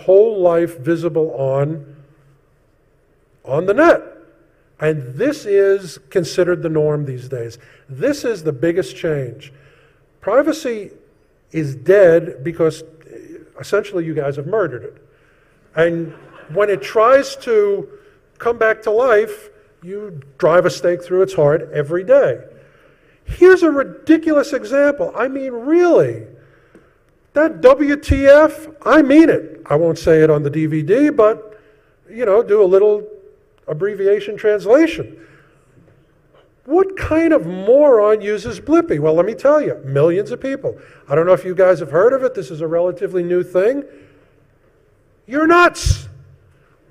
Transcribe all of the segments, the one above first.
whole life visible on the net. And this is considered the norm these days. This is the biggest change. Privacy is dead because essentially you guys have murdered it. And when it tries to come back to life, you drive a stake through its heart every day. Here's a ridiculous example. I mean, really, that WTF, I mean it. I won't say it on the DVD, but, you know, do a little abbreviation translation. What kind of moron uses Blippy? Well, let me tell you, millions of people. I don't know if you guys have heard of it. This is a relatively new thing. You're nuts.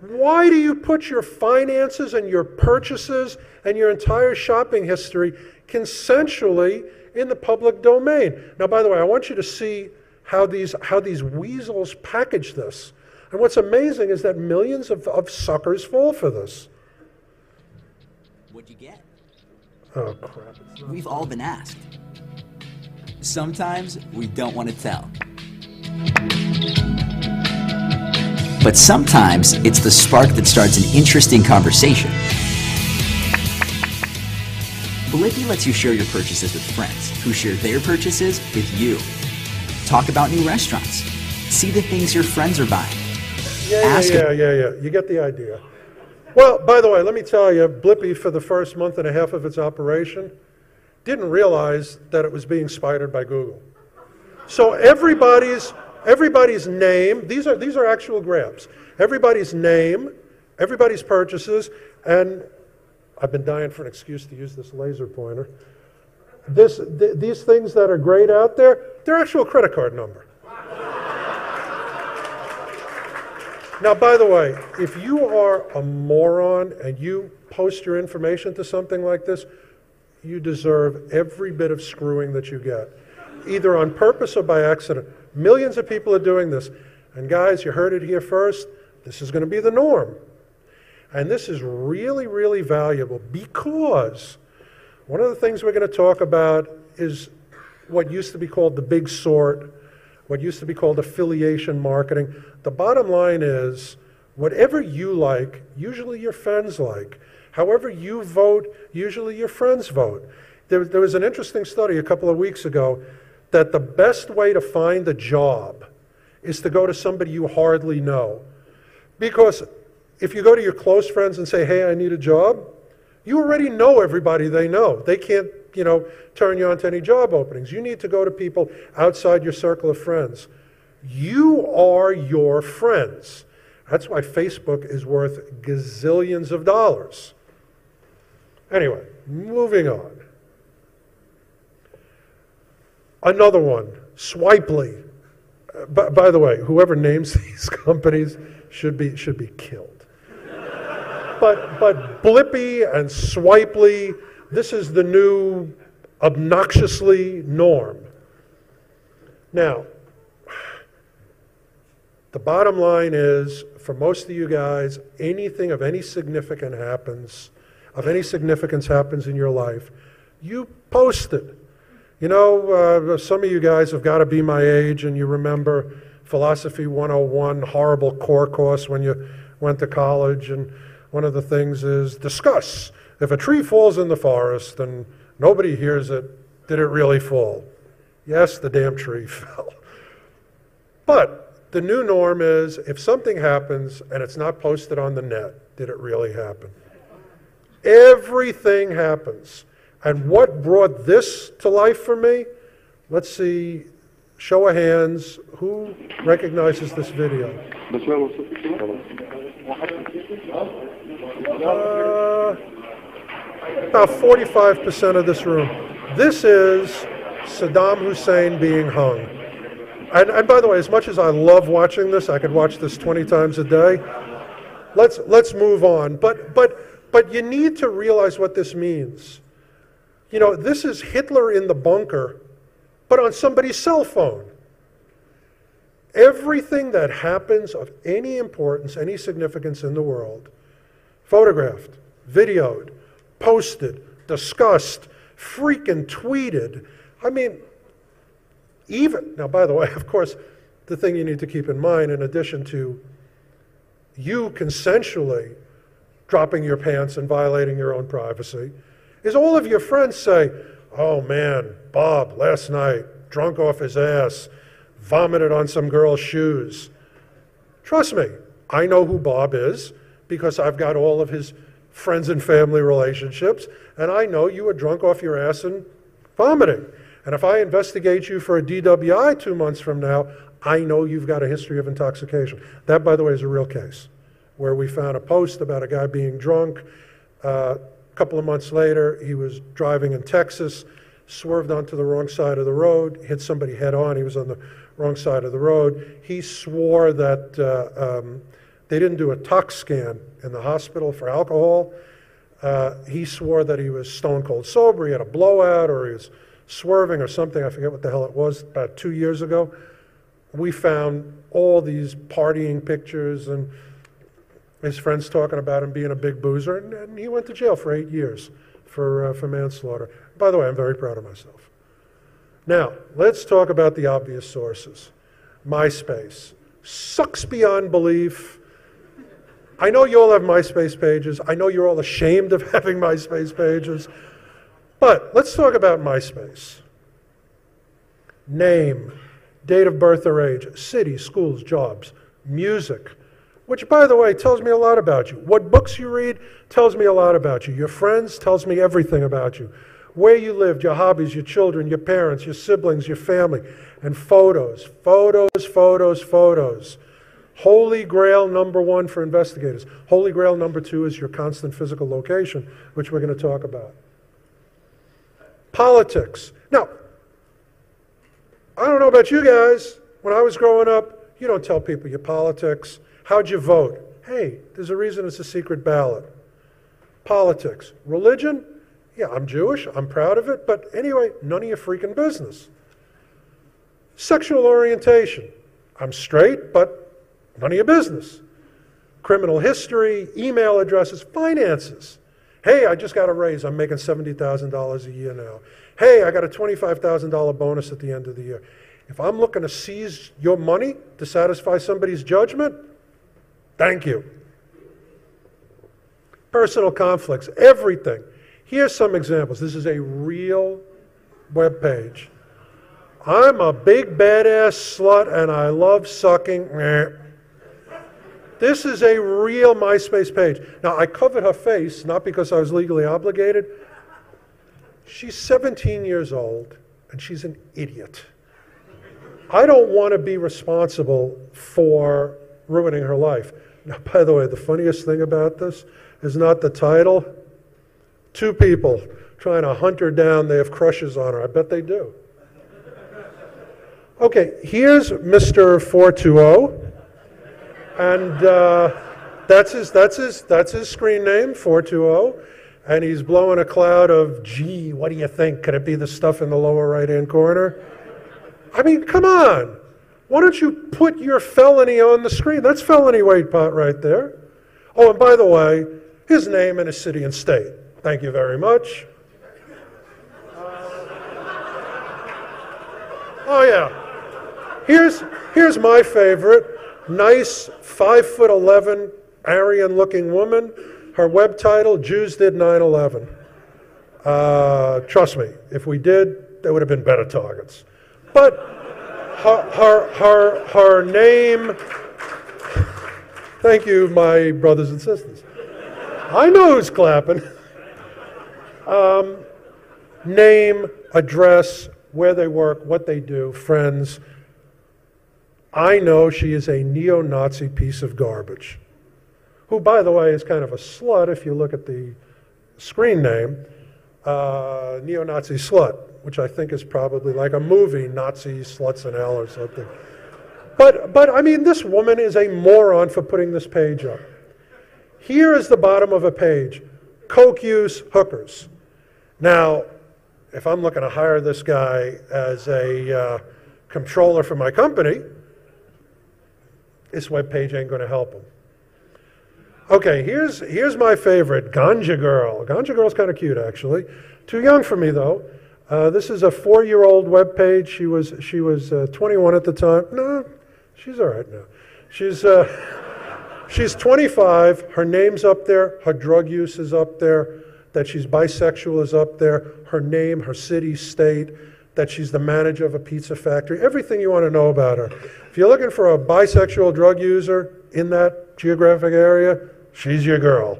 Why do you put your finances and your purchases and your entire shopping history consensually in the public domain? Now, by the way, I want you to see how these weasels package this. And what's amazing is that millions of suckers fall for this. What'd you get? Oh, crap. We've all been asked. Sometimes we don't want to tell. But sometimes it's the spark that starts an interesting conversation. Blippy lets you share your purchases with friends who share their purchases with you. Talk about new restaurants. See the things your friends are buying. Yeah. You get the idea. Well, by the way, let me tell you, Blippy, for the first month and a half of its operation, didn't realize that it was being spidered by Google. So everybody's name, these are actual grabs. Everybody's name, everybody's purchases, and I've been dying for an excuse to use this laser pointer. These things that are grayed out there, they're actual credit card number. Now, by the way, if you are a moron and you post your information to something like this, you deserve every bit of screwing that you get, either on purpose or by accident. Millions of people are doing this. And guys, you heard it here first. This is going to be the norm. And this is really, really valuable because one of the things we're going to talk about is what used to be called the big sort, what used to be called affiliation marketing. The bottom line is, whatever you like, usually your friends like. However you vote, usually your friends vote. There was an interesting study a couple of weeks ago that the best way to find a job is to go to somebody you hardly know. Because if you go to your close friends and say, hey, I need a job, you already know everybody they know. They can't, turn you on to any job openings. You need to go to people outside your circle of friends. You are your friends. That's why Facebook is worth gazillions of dollars. Anyway, moving on. Another one, Swipely. By the way, whoever names these companies should be killed. But Blippy and Swipely, this is the new obnoxiously norm. Now, the bottom line is, for most of you guys, anything of any significance happens in your life, you post it. Some of you guys have got to be my age and you remember Philosophy 101, horrible core course when you went to college, and one of the things is discuss. If a tree falls in the forest and nobody hears it, did it really fall? Yes, the damn tree fell. But the new norm is, if something happens and it's not posted on the net, did it really happen? Everything happens. And what brought this to life for me? Let's see, show of hands, who recognizes this video? About 45% of this room. This is Saddam Hussein being hung. And by the way, as much as I love watching this, I could watch this 20 times a day. Let's move on. But you need to realize what this means. This is Hitler in the bunker, but on somebody's cell phone. Everything that happens of any importance, any significance in the world, photographed, videoed, posted, discussed, freaking tweeted. I mean, now, by the way, of course, the thing you need to keep in mind, in addition to you consensually dropping your pants and violating your own privacy, is all of your friends say, oh man, Bob, last night, drunk off his ass, vomited on some girl's shoes. Trust me, I know who Bob is because I've got all of his friends and family relationships, and I know you were drunk off your ass and vomiting. And if I investigate you for a DWI 2 months from now, I know you've got a history of intoxication. That, by the way, is a real case, where we found a post about a guy being drunk. A couple of months later, he was driving in Texas, swerved onto the wrong side of the road, hit somebody head on. He was on the wrong side of the road. He swore that they didn't do a tox scan in the hospital for alcohol. He swore that he was stone cold sober, he had a blowout, or he was swerving or something. I forget what the hell it was, about 2 years ago. We found all these partying pictures and his friends talking about him being a big boozer, and he went to jail for 8 years for manslaughter. By the way, I'm very proud of myself. Now, let's talk about the obvious sources. MySpace. Sucks beyond belief. I know you all have MySpace pages. I know you're all ashamed of having MySpace pages. But let's talk about MySpace. Name, date of birth or age, city, schools, jobs, music, which, by the way, tells me a lot about you. What books you read tells me a lot about you. Your friends tells me everything about you. Where you lived, your hobbies, your children, your parents, your siblings, your family, and photos, photos, photos, photos. Holy grail number one for investigators. Holy grail number two is your constant physical location, which we're going to talk about. Politics. Now, I don't know about you guys. When I was growing up, you don't tell people your politics. How'd you vote? Hey, there's a reason it's a secret ballot. Politics. Religion? Yeah, I'm Jewish. I'm proud of it. But anyway, none of your freaking business. Sexual orientation. I'm straight, but none of your business. Criminal history, email addresses, finances. Hey, I just got a raise. I'm making $70,000 a year now. Hey, I got a $25,000 bonus at the end of the year. If I'm looking to seize your money to satisfy somebody's judgment, thank you. Personal conflicts, everything. Here's some examples. This is a real web page. I'm a big badass slut and I love sucking. This is a real MySpace page. Now, I covered her face, not because I was legally obligated. She's 17 years old, and she's an idiot. I don't want to be responsible for ruining her life. Now, by the way, the funniest thing about this is not the title. Two people trying to hunt her down. They have crushes on her. I bet they do. Okay, here's Mr. 420. And that's his screen name, 420. And he's blowing a cloud of, gee, what do you think? Could it be the stuff in the lower right-hand corner? I mean, come on. Why don't you put your felony on the screen? That's felony weight pot right there. Oh, and by the way, his name and his city and state. Thank you very much. Oh, yeah. Here's my favorite. Nice 5'11" Aryan-looking woman. Her web title, Jews Did 9/11. Trust me, if we did, there would have been better targets. But her name, thank you, my brothers and sisters. I know who's clapping. Name, address, where they work, what they do, friends. I know she is a neo-Nazi piece of garbage, who, by the way, is kind of a slut if you look at the screen name, neo-Nazi slut, which I think is probably like a movie, Nazi Sluts in Hell or something. But I mean, this woman is a moron for putting this page up. Here is the bottom of a page, coke use, hookers. Now, if I'm looking to hire this guy as a controller for my company, this webpage ain't going to help him. Okay, here's my favorite, Ganja Girl. Ganja Girl's kind of cute, actually. Too young for me, though. This is a 4-year-old webpage. She was 21 at the time. No, She's all right now. She's 25. Her name's up there. Her drug use is up there. That she's bisexual is up there. Her name, her city, state. That she's the manager of a pizza factory. Everything you want to know about her. If you're looking for a bisexual drug user in that geographic area, she's your girl.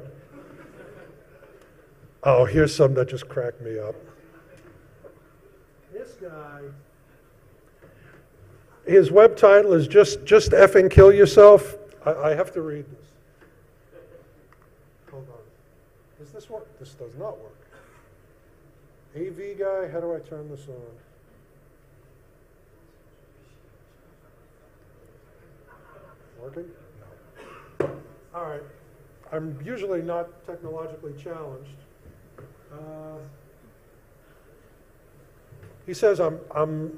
Oh, here's some that just cracked me up. This guy, his web title is just effing kill yourself. I have to read this. Hold on. Does this work? This does not work. AV guy, how do I turn this on? Working? No. All right. I'm usually not technologically challenged. He says, I'm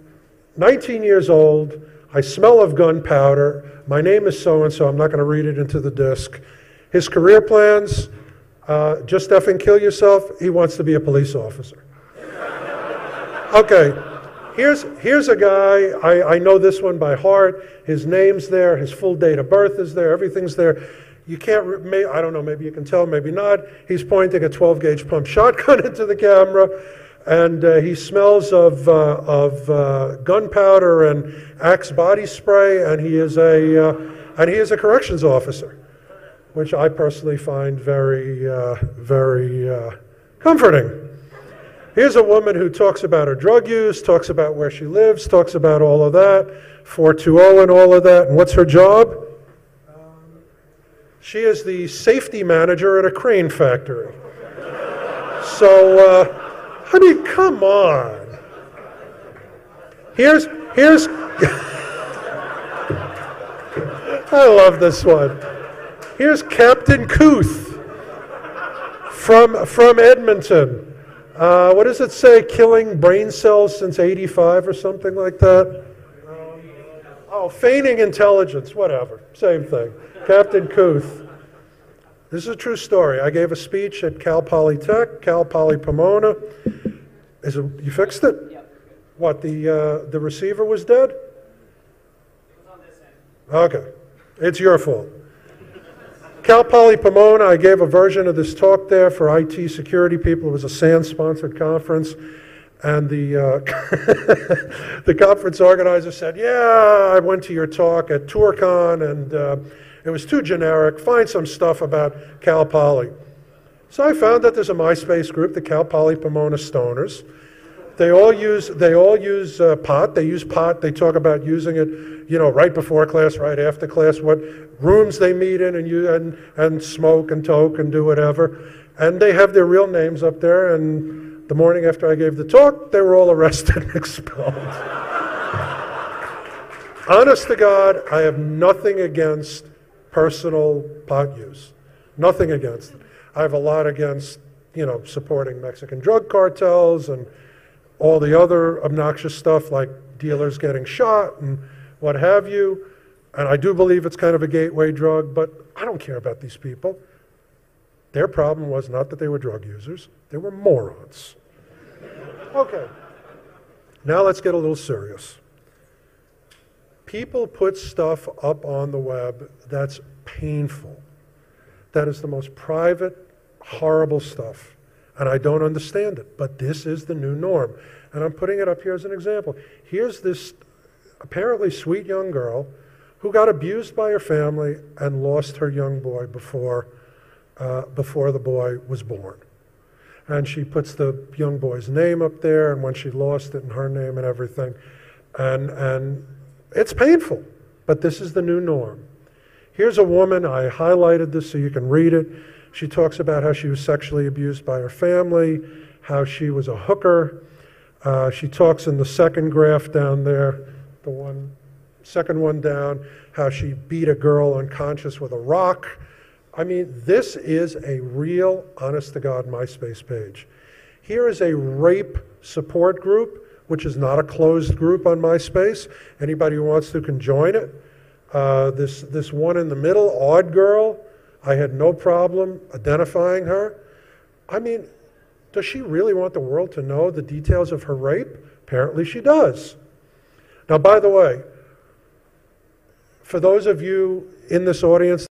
19 years old. I smell of gunpowder. My name is so-and-so. I'm not going to read it into the disc. His career plans, just effing kill yourself. He wants to be a police officer. Okay, here's a guy. I know this one by heart. His name's there. His full date of birth is there. Everything's there. You can't, I don't know, maybe you can tell, maybe not. He's pointing a 12-gauge pump shotgun into the camera, and he smells of gunpowder and Axe body spray, and he is a corrections officer, which I personally find very comforting. Here's a woman who talks about her drug use, talks about where she lives, talks about all of that, 420 and all of that, and what's her job? She is the safety manager at a crane factory. So, I mean, come on. Here's I love this one. Here's Captain Kuth from Edmonton. What does it say? Killing brain cells since '85 or something like that? Feigning intelligence, whatever. Same thing. Captain Kuth. This is a true story. I gave a speech at Cal Polytech, Cal Poly Pomona. You fixed it? Yep. What, the receiver was dead? It was on this end. Okay. It's your fault. Cal Poly Pomona, I gave a version of this talk there for IT security people. It was a SANS-sponsored conference. And the conference organizer said, yeah, I went to your talk at TourCon, and it was too generic. Find some stuff about Cal Poly. So I found that there's a MySpace group, the Cal Poly Pomona Stoners. They all use pot. They use pot. They talk about using it, right before class, right after class, what rooms they meet in and smoke and toke and do whatever. And they have their real names up there. And the morning after I gave the talk, they were all arrested and expelled. Honest to God, I have nothing against personal pot use. Nothing against it. I have a lot against, supporting Mexican drug cartels and all the other obnoxious stuff like dealers getting shot and what have you. And I do believe it's kind of a gateway drug, but I don't care about these people. Their problem was not that they were drug users. They were morons. Okay. Now let's get a little serious. People put stuff up on the web that's painful. That is the most private, horrible stuff. And I don't understand it. But this is the new norm. And I'm putting it up here as an example. Here's this apparently sweet young girl who got abused by her family and lost her young boy before the boy was born. And she puts the young boy's name up there, and when she lost it, and her name and everything. And it's painful, but this is the new norm. Here's a woman, I highlighted this so you can read it. She talks about how she was sexually abused by her family, how she was a hooker. She talks in the second graph down there, second one down, how she beat a girl unconscious with a rock. I mean, this is a real, honest-to-God MySpace page. Here is a rape support group, which is not a closed group on MySpace. Anybody who wants to can join it. This one in the middle, Odd Girl, I had no problem identifying her. I mean, does she really want the world to know the details of her rape? Apparently she does. Now, by the way, for those of you in this audience